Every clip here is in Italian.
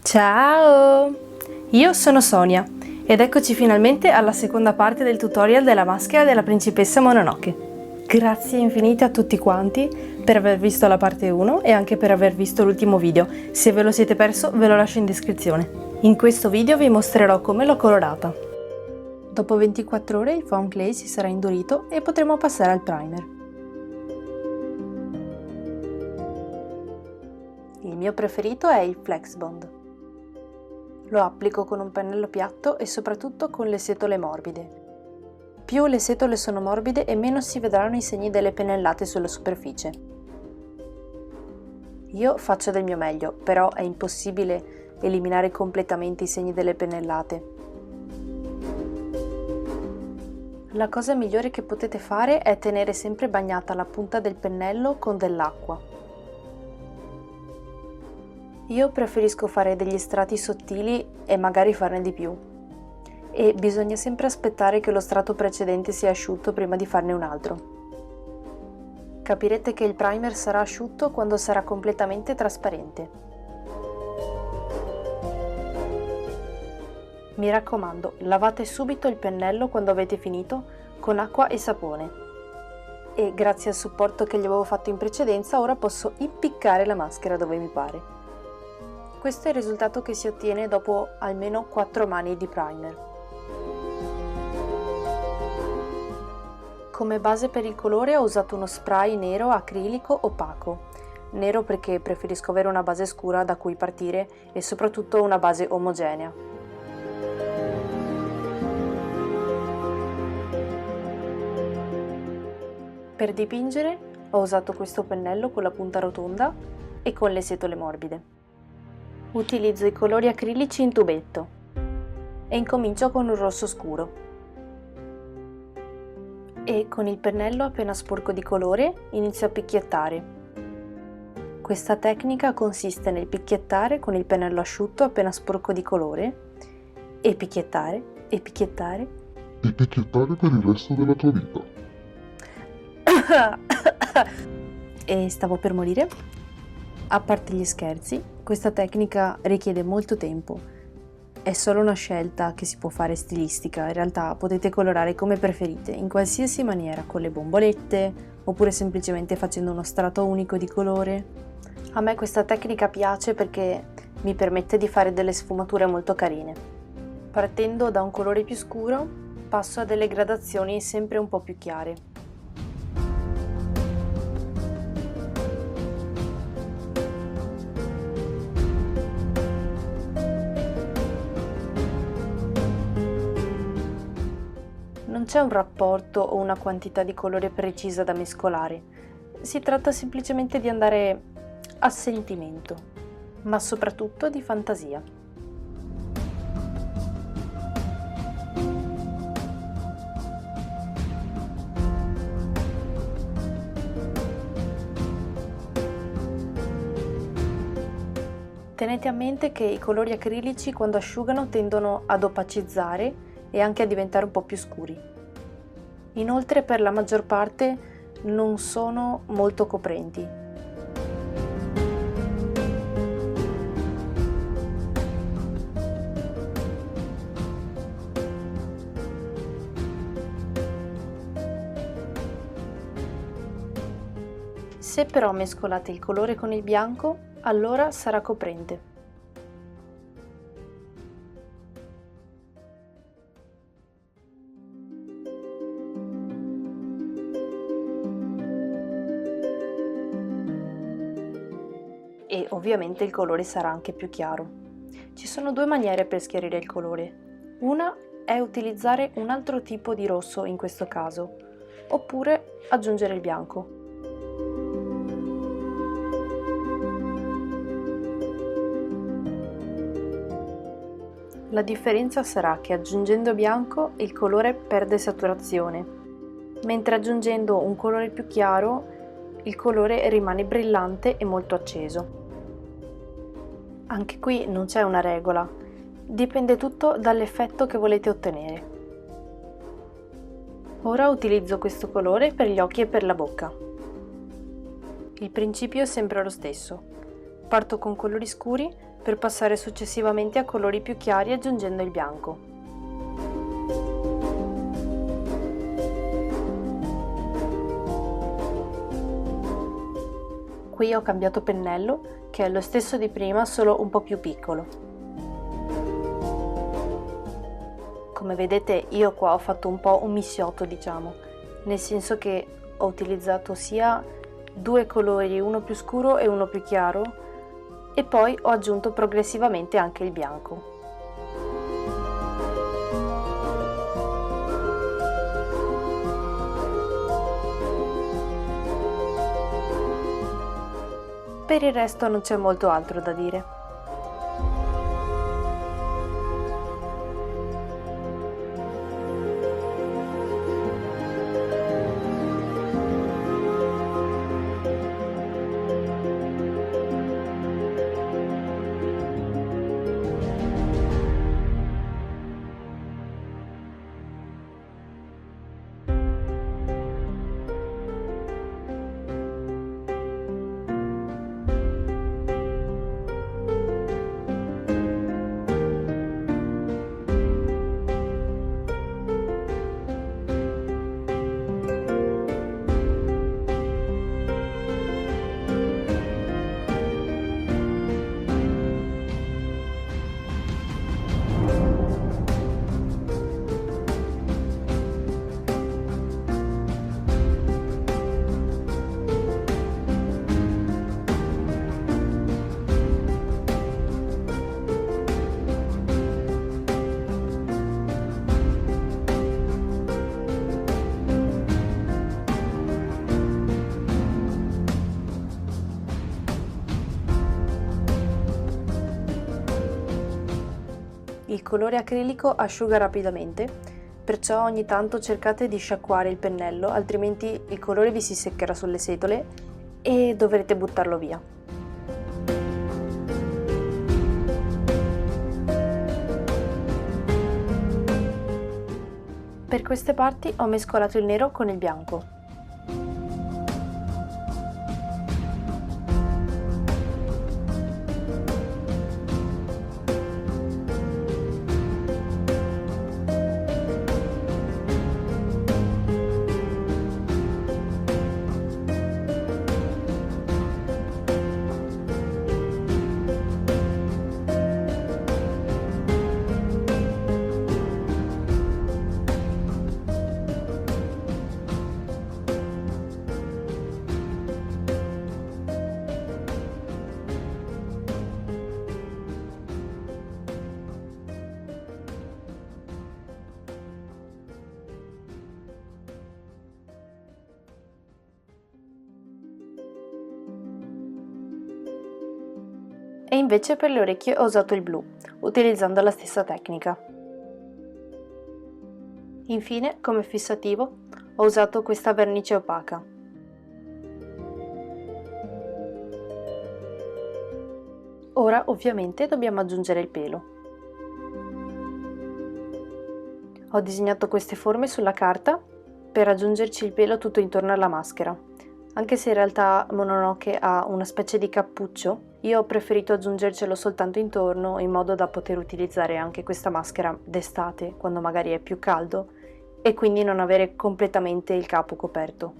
Ciao! Io sono Sonia ed eccoci finalmente alla seconda parte del tutorial della maschera della principessa Mononoke. Grazie infinite a tutti quanti per aver visto la parte 1 e anche per aver visto l'ultimo video. Se ve lo siete perso ve lo lascio in descrizione. In questo video vi mostrerò come l'ho colorata. Dopo 24 ore il foam clay si sarà indurito e potremo passare al primer. Il mio preferito è il Flex Bond. Lo applico con un pennello piatto e soprattutto con le setole morbide. Più le setole sono morbide e meno si vedranno i segni delle pennellate sulla superficie. Io faccio del mio meglio, però è impossibile eliminare completamente i segni delle pennellate. La cosa migliore che potete fare è tenere sempre bagnata la punta del pennello con dell'acqua. Io preferisco fare degli strati sottili e magari farne di più. E bisogna sempre aspettare che lo strato precedente sia asciutto prima di farne un altro. Capirete che il primer sarà asciutto quando sarà completamente trasparente. Mi raccomando, lavate subito il pennello quando avete finito con acqua e sapone. E grazie al supporto che gli avevo fatto in precedenza, ora posso impiccare la maschera dove mi pare. Questo è il risultato che si ottiene dopo almeno 4 mani di primer. Come base per il colore ho usato uno spray nero acrilico opaco. Nero perché preferisco avere una base scura da cui partire e soprattutto una base omogenea. Per dipingere ho usato questo pennello con la punta rotonda e con le setole morbide. Utilizzo i colori acrilici in tubetto e incomincio con un rosso scuro. E con il pennello appena sporco di colore inizio a picchiettare. Questa tecnica consiste nel picchiettare con il pennello asciutto appena sporco di colore e picchiettare e picchiettare e picchiettare per il resto della tua vita. E stavo per morire. A parte gli scherzi, questa tecnica richiede molto tempo. È solo una scelta che si può fare stilistica, in realtà potete colorare come preferite, in qualsiasi maniera, con le bombolette, oppure semplicemente facendo uno strato unico di colore. A me questa tecnica piace perché mi permette di fare delle sfumature molto carine. Partendo da un colore più scuro, passo a delle gradazioni sempre un po' più chiare. Non c'è un rapporto o una quantità di colore precisa da mescolare, si tratta semplicemente di andare a sentimento, ma soprattutto di fantasia. Tenete a mente che i colori acrilici quando asciugano tendono ad opacizzare e anche a diventare un po' più scuri. Inoltre per la maggior parte non sono molto coprenti. Se però mescolate il colore con il bianco, allora sarà coprente. E ovviamente il colore sarà anche più chiaro. Ci sono due maniere per schiarire il colore. Una è utilizzare un altro tipo di rosso in questo caso, oppure aggiungere il bianco. La differenza sarà che aggiungendo bianco il colore perde saturazione, mentre aggiungendo un colore più chiaro il colore rimane brillante e molto acceso. Anche qui non c'è una regola, dipende tutto dall'effetto che volete ottenere. Ora utilizzo questo colore per gli occhi e per la bocca. Il principio è sempre lo stesso. Parto con colori scuri per passare successivamente a colori più chiari aggiungendo il bianco. Qui ho cambiato pennello, che è lo stesso di prima, solo un po' più piccolo. Come vedete io qua ho fatto un po' un mischiotto, diciamo, nel senso che ho utilizzato sia due colori, uno più scuro e uno più chiaro, e poi ho aggiunto progressivamente anche il bianco. Per il resto non c'è molto altro da dire. Il colore acrilico asciuga rapidamente, perciò ogni tanto cercate di sciacquare il pennello, altrimenti il colore vi si seccherà sulle setole e dovrete buttarlo via. Per queste parti ho mescolato il nero con il bianco. E invece per le orecchie ho usato il blu, utilizzando la stessa tecnica. Infine, come fissativo, ho usato questa vernice opaca. Ora, ovviamente, dobbiamo aggiungere il pelo. Ho disegnato queste forme sulla carta per aggiungerci il pelo tutto intorno alla maschera. Anche se in realtà Mononoke ha una specie di cappuccio, io ho preferito aggiungercelo soltanto intorno in modo da poter utilizzare anche questa maschera d'estate, quando magari è più caldo, e quindi non avere completamente il capo coperto.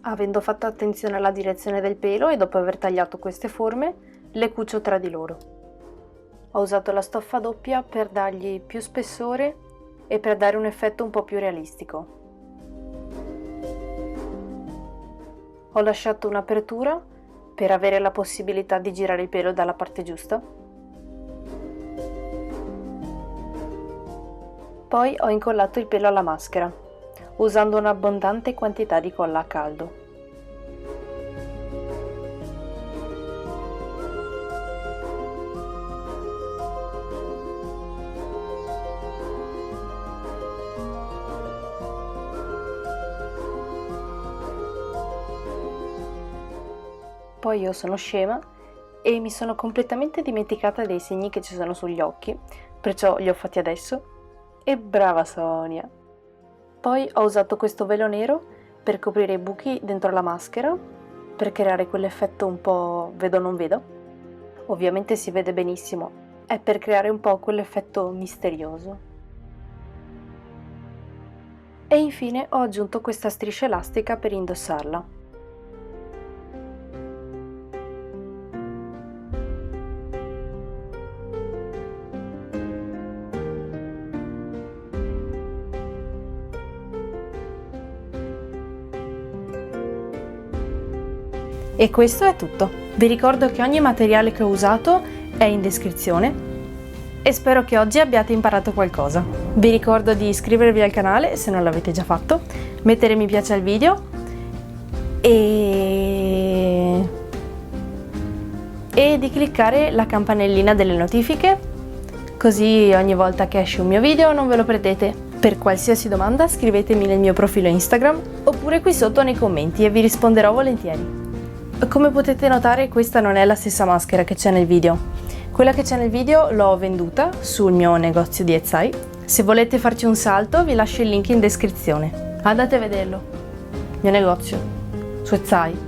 Avendo fatto attenzione alla direzione del pelo e dopo aver tagliato queste forme, le cucio tra di loro. Ho usato la stoffa doppia per dargli più spessore e per dare un effetto un po' più realistico. Ho lasciato un'apertura per avere la possibilità di girare il pelo dalla parte giusta. Poi ho incollato il pelo alla maschera, usando un'abbondante quantità di colla a caldo. Poi io sono scema e mi sono completamente dimenticata dei segni che ci sono sugli occhi, perciò li ho fatti adesso. E brava Sonia! Poi ho usato questo velo nero per coprire i buchi dentro la maschera per creare quell'effetto un po' vedo non vedo. Ovviamente si vede benissimo, è per creare un po' quell'effetto misterioso. E infine ho aggiunto questa striscia elastica per indossarla. E questo è tutto. Vi ricordo che ogni materiale che ho usato è in descrizione e spero che oggi abbiate imparato qualcosa. Vi ricordo di iscrivervi al canale se non l'avete già fatto, mettere mi piace al video e di cliccare la campanellina delle notifiche, così ogni volta che esce un mio video non ve lo perdete. Per qualsiasi domanda scrivetemi nel mio profilo Instagram oppure qui sotto nei commenti e vi risponderò volentieri. Come potete notare, questa non è la stessa maschera che c'è nel video. Quella che c'è nel video l'ho venduta sul mio negozio di Etsy. Se volete farci un salto vi lascio il link in descrizione. Andate a vederlo. Mio negozio su Etsy.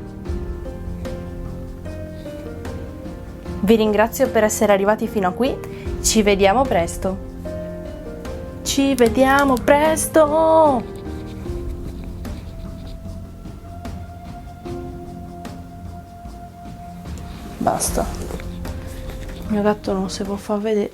Vi ringrazio per essere arrivati fino a qui. Ci vediamo presto. Ci vediamo presto! Basta. Il mio gatto non si può far vedere.